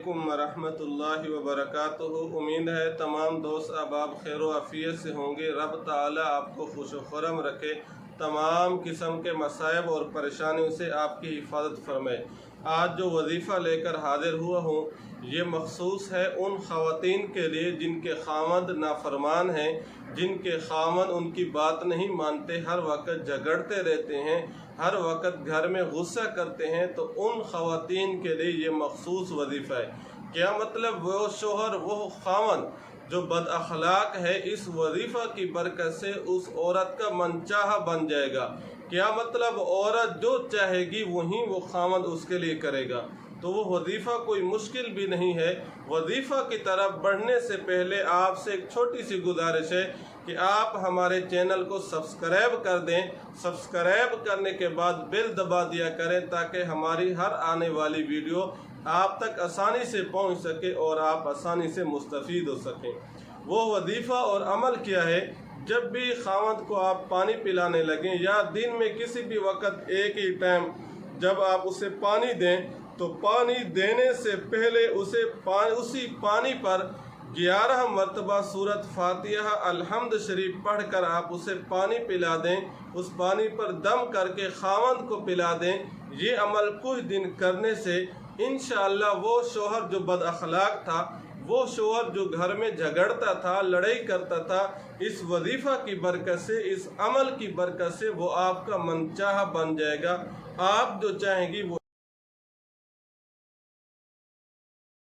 रहमतुल्लाहि व बरकातुहू। उम्मीद है तमाम दोस्त अहबाब खैर व आफियत से होंगे। रब ताला आपको खुश खुरम रखे, तमाम किस्म के मसाइब और परेशानियों से आपकी हिफाजत फरमाए। आज जो वजीफ़ा लेकर हाजिर हुआ हूँ ये मखसूस है उन ख़वातीन के लिए जिनके खामद नाफरमान हैं, जिनके खामद उनकी बात नहीं मानते, हर वक्त झगड़ते रहते हैं, हर वक्त घर में गुस्सा करते हैं। तो उन ख़वातीन के लिए ये मखसूस वजीफ़ा है। क्या मतलब? वो शोहर, वो खामद जो बद अखलाक है, इस वजीफ़ा की बरकत से उस औरत का मनचाहा बन जाएगा। क्या मतलब? औरत जो चाहेगी वहीं वो खामद उसके लिए करेगा। तो वो वजीफ़ा कोई मुश्किल भी नहीं है। वजीफ़ा की तरफ बढ़ने से पहले आपसे एक छोटी सी गुजारिश है कि आप हमारे चैनल को सब्सक्राइब कर दें। सब्सक्राइब करने के बाद बेल दबा दिया करें ताकि हमारी हर आने वाली वीडियो आप तक आसानी से पहुंच सके और आप आसानी से मुस्तफ़ीद हो सकें। वो वजीफ़ा और अमल क्या है? जब भी खामद को आप पानी पिलाने लगें या दिन में किसी भी वक्त एक ही टाइम जब आप उसे पानी दें तो पानी देने से पहले उसी पानी पर 11 मरतबा सूरत फातिहा अल्हम्द शरीफ पढ़कर आप उसे पानी पिला दें। उस पानी पर दम करके खामद को पिला दें। ये अमल कुछ दिन करने से इंशाअल्लाह वो शोहर जो बद अखलाक था, वो शोहर जो घर में झगड़ता था, लड़ाई करता था, इस वजीफ़ा की बरकत से, इस अमल की बरकत से वो आपका मनचाहा बन जाएगा। आप जो चाहेंगी वो